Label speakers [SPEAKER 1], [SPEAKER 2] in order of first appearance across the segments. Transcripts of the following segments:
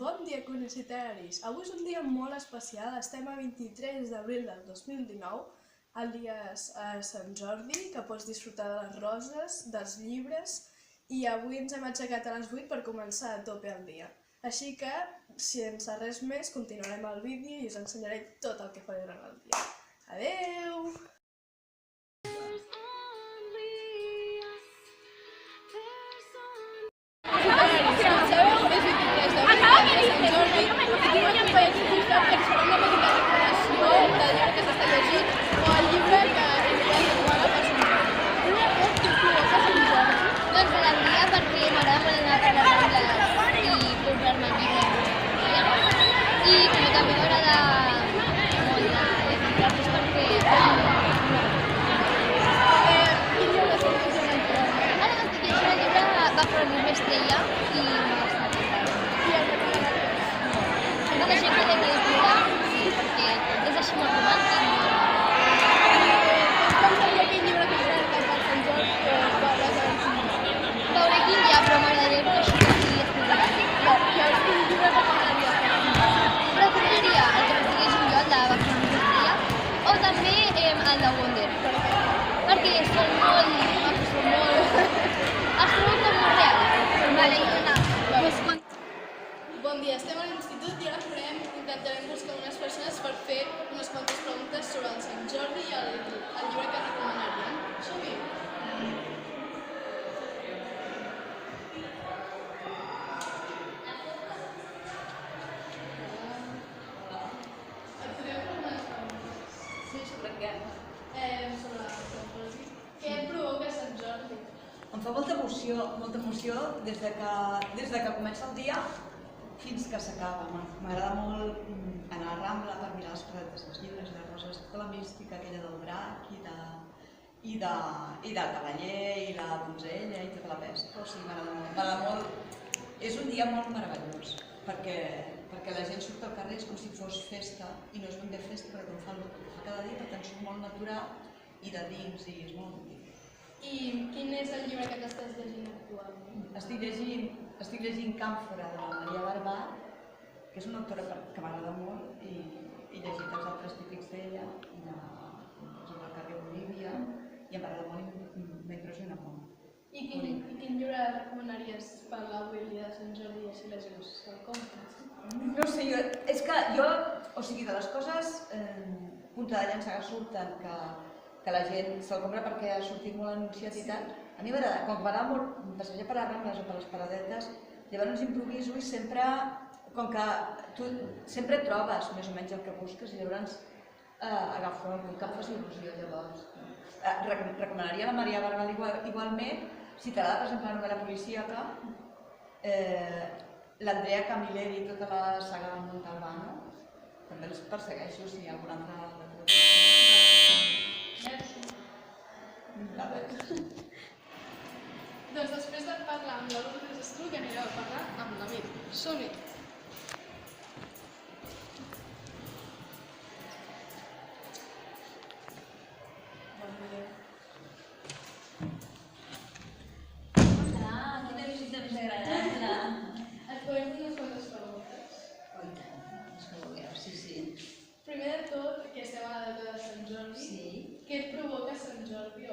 [SPEAKER 1] Bon dia, universitaris! Avui és un dia molt especial, estem a 23 d'abril del 2019, el dia a Sant Jordi, que pots disfrutar de les roses, dels llibres, i avui ens hem aixecat a les 8 per començar a tope el dia. Així que, sense res més, continuarem el vídeo i us ensenyaré tot el que faré durant el dia. Adeu!
[SPEAKER 2] Estrella i una de gent que té lectura, sí, perquè és així molt romàntic.
[SPEAKER 1] Com seria aquell llibre que cerca per Sant Jordi
[SPEAKER 2] Veuré quin hi ha, però m'agradaria que això sigui escriure.
[SPEAKER 1] Quin llibre recomanaries?
[SPEAKER 2] Recomanaria el que m'estigués un lloc, la Barcelona Estrella, o també el de Wonder, perquè són molt... es trobo com molt real.
[SPEAKER 1] Bon dia, estem a l'institut i ara intentarem buscar unes persones per fer unes quantes preguntes sobre el Sant Jordi i el llibre que recomanarien. Som-hi! Et podeu fer unes preguntes?
[SPEAKER 3] Sí, sobre què?
[SPEAKER 1] Sobre el Sant Jordi. Què et provoca Sant Jordi?
[SPEAKER 3] Em fa molta emoció des de que comença el dia fins que s'acaba. M'agrada molt anar a Rambla per mirar les paradetes dels llibres i les roses, tota la mística aquella del drac i del cavaller i la donzella i tota la pesca. O sigui, m'agrada molt. És un dia molt meravellós perquè la gent surt al carrer, és com si fos festa i no és ben bé festa perquè ho fa cada dia, per tant surt molt natural i de dins i és molt bonic.
[SPEAKER 1] I quin és el llibre que t'estàs llegint actualment?
[SPEAKER 3] Estic llegint Càmfora de la Maria Barbà, que és una autora que m'agrada molt i he llegit els altres típics d'ella, sobre el carrer Bolívia, i m'agrada molt i m'impressiona molt.
[SPEAKER 1] I quin llibre recomanaries per l'avui el dia de Sant Jordi i així la gent se'l compra?
[SPEAKER 3] No sé, és que jo, o sigui, de les coses punta de llança que surten, que la gent se'l compra perquè ha sortit molt anunciat i tal, a mi m'agrada, com que m'agrada molt passejar per les Rambles o per les paradetes, llavors improviso i sempre, com que tu sempre trobes més o menys el que busques i llavors agafo algun que em faci il·lusió llavors. Recomanaria la Maria Barbal igualment, si t'agrada per exemple la novel·la policíaca, l'Andrea Camilleri i tota la saga del Montalbano, també els persegueixo si hi ha algun altre...
[SPEAKER 1] Doncs després de parlar amb la Lourdes Estruc anireu a parlar amb l'Amir. Som-hi!
[SPEAKER 4] Hola, quina visita més agradable.
[SPEAKER 1] Et podem fer unes quantes preguntes?
[SPEAKER 4] Oh, i tant, és que vulgueu, sí.
[SPEAKER 1] Primer de tot, que estem a la data de Sant Jordi,
[SPEAKER 4] Sí.
[SPEAKER 1] què et provoca Sant Jordi o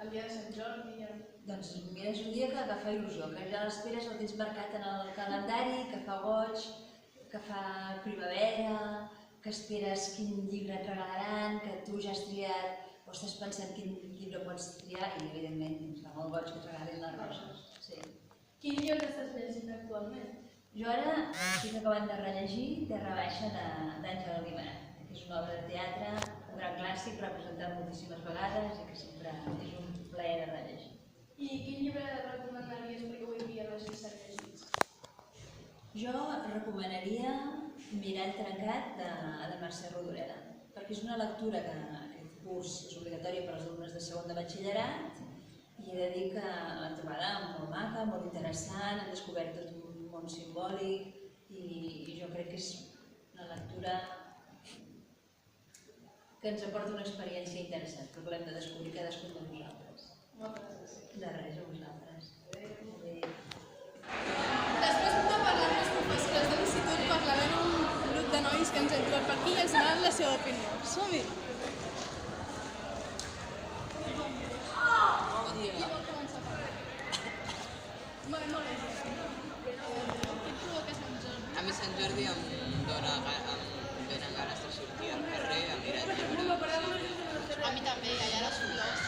[SPEAKER 1] el dia de Sant Jordi?
[SPEAKER 4] Doncs mira, és un dia que fa il·lusió, que ja l'esperes, el tens marcat en el calendari, que fa goig, que fa primavera, que esperes quin llibre et regalaran, que tu ja has triat o estàs pensant quin llibre pots triar i evidentment fa molt goig que et regalin les roses. Sí.
[SPEAKER 1] Quin llibre estàs llegint actualment?
[SPEAKER 4] Jo ara estic acabant de rellegir Terra Baixa d'Àngel Guimarà, que és una obra de teatre, un gran clàssic representat moltíssimes vegades i que sempre és un plaer de rellegir.
[SPEAKER 1] I quin llibre recomanaries perquè avui dia la gent s'ha llegit?
[SPEAKER 4] Jo recomanaria Mirall trencat de Mercè Rodoreda, perquè és una lectura que aquest curs és obligatòria per als alumnes de segon de batxillerat i he de dir que l'han trobada molt maca, molt interessant, han descobert tot un món simbòlic i jo crec que és una lectura que ens aporta una experiència interessant, però que l'hem de descobrir cadascun de nosaltres.
[SPEAKER 1] Moltes gràcies.
[SPEAKER 4] De res, a vosaltres.
[SPEAKER 1] Després de parlar amb els la seva opinió. Som-hi!
[SPEAKER 5] A mi Sant Jordi em donen ganes de sortir al carrer a mirar llibres.
[SPEAKER 2] A mi també, allà a les flors.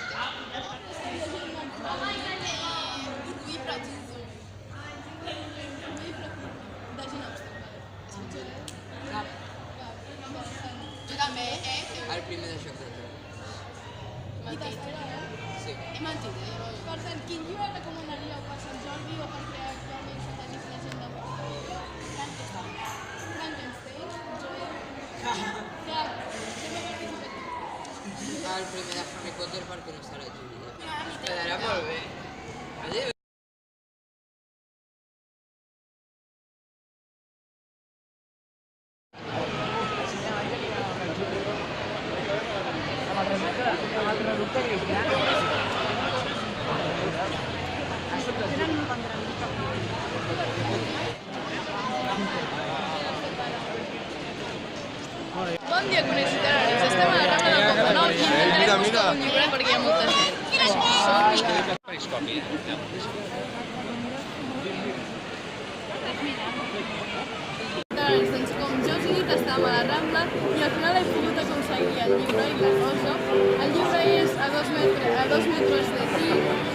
[SPEAKER 2] Oui, Francisco. Jo també,
[SPEAKER 5] El primer de Joc de Trons. Sí.
[SPEAKER 2] He mentit,
[SPEAKER 1] Per tant, quin llibre recomanaríeu per Sant Jordi o perquè actualment s'hagi llegint de Frankenstein? Clar, sempre participatiu.
[SPEAKER 5] El primer de Harry Potter perquè no serà Júlia. Quedarà molt bé. Adéu.
[SPEAKER 1] Bon dia, coneixes literaris. Estem a la Rambla del Poble Nou i intentarem buscar un llibre perquè hi ha molta gent.
[SPEAKER 6] Periscopi.
[SPEAKER 1] Doncs com ja us he dit, estàvem a la Rambla i al final he pogut aconseguir el llibre i la rosa. El llibre és a 2 metres d'aquí,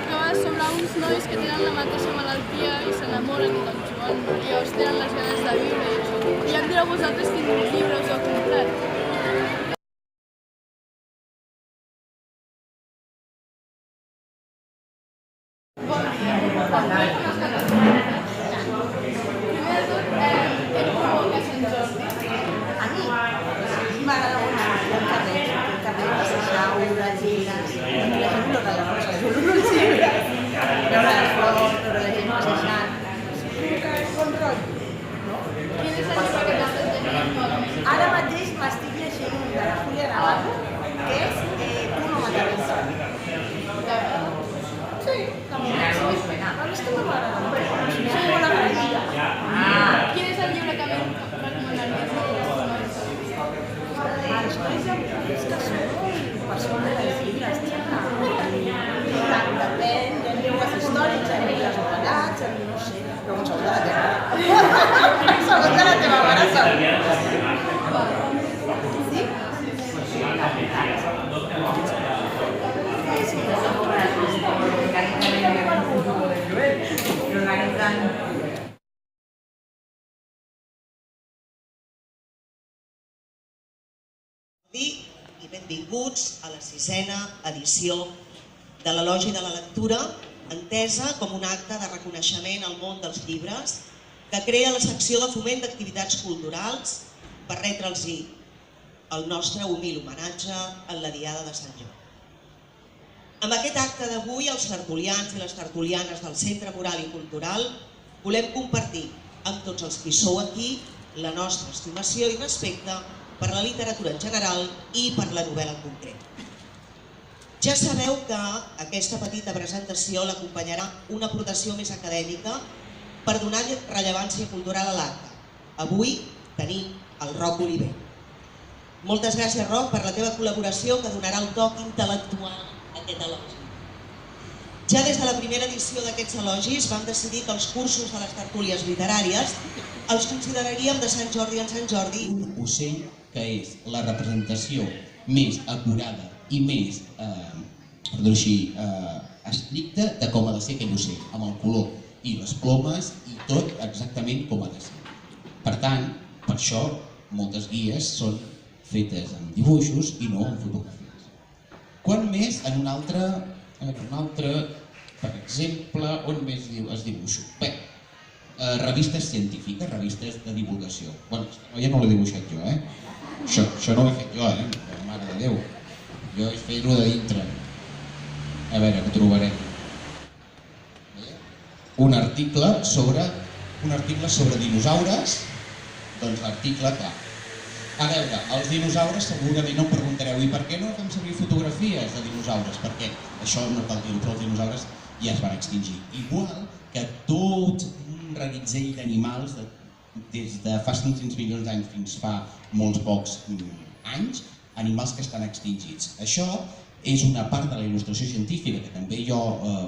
[SPEAKER 1] que va sobre uns nois que tenen la mateixa malaltia i s'enamoren i doncs juguen i llavors tenen les ganes de viure i això. I em direu vosaltres quin llibre us heu comprat. Primer de tot, què provoca Sant Jordi?
[SPEAKER 7] A mi m'agrada molt el carrer, passejar, veure els llibres, la gent no les roses, veure els llibres, veure les flors, veure la gent passejant. Bon rotllo.
[SPEAKER 1] Quin és el llibre que t'estàs llegint actualment?
[SPEAKER 7] Ara mateix m'estic llegint de la Julia Navarro, que és Tu no m'atreveixes. Sí, també m'agrada. És que m'agrada molt. Soy molt agraïda.
[SPEAKER 1] Quin és el llibre que més recomanaries als nois?
[SPEAKER 7] Els nois és que són persones dels llibres, xica. Depèn, hi ha llibres històrics, hi ha llibres novel·lats, no sé, però segons de la teva. Segons de la teva mare,
[SPEAKER 8] I benvinguts a la 6a edició de l'Elogi de la Lectura, entesa com un acte de reconeixement al món dels llibres que crea la secció de foment d'activitats culturals per retre'ls el nostre humil homenatge en la Diada de Sant Jordi. Amb aquest acte d'avui, els tertulians i les tertulianes del Centre Moral i Cultural volem compartir amb tots els que hi sou aquí la nostra estimació i respecte per la literatura en general i per la novel·la en concret. Ja sabeu que aquesta petita presentació l'acompanyarà una aportació més acadèmica per donar rellevància cultural a l'acte. Avui tenim el Roc Oliver. Moltes gràcies, Roc, per la teva col·laboració que donarà el toc intel·lectual a aquest elogi. Ja des de la primera edició d'aquests elogis vam decidir que els cursos de les tertúlies literàries els consideraríem de Sant Jordi en Sant Jordi.
[SPEAKER 9] Un ocell que és la representació més acurada i més, per dir-ho així, estricta de com ha de ser aquell ocell, amb el color i les plomes i tot exactament com ha de ser. Per tant, per això moltes guies són fetes amb dibuixos i no amb fotografies. Quan més en un altre, per exemple, on més es dibuixo? Bé, revistes científiques, revistes de divulgació. Bé, ja no l'he dibuixat jo, Això no ho he fet jo, mare de Déu. Jo he fet-ho de dintre. A veure, que trobarem. Un article sobre dinosaures, doncs l'article, clar. A veure, els dinosaures segurament no em preguntareu i per què no fem servir fotografies de dinosaures? Perquè això no cal dir-ho, però els dinosaures ja es van extingir. Igual que tot un reguitzell d'animals des de fa 500 milions d'anys fins fa molts pocs anys animals que estan extingits. Això és una part de la il·lustració científica que també jo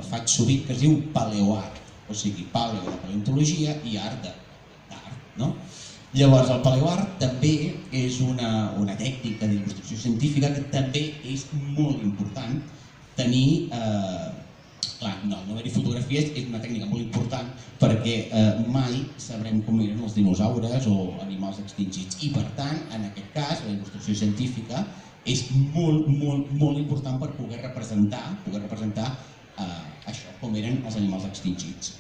[SPEAKER 9] faig sovint, que es diu paleoart, o sigui, paleo de paleontologia i art d'art. Llavors, el paleoart també és una tècnica d'il·lustració científica que també és molt important tenir. Clar, no haver-hi fotografies és una tècnica molt important perquè mai sabrem com eren els dinosaures o animals extingits i per tant, en aquest cas, la il·lustració científica és molt, molt, molt important per poder representar això, com eren els animals extingits.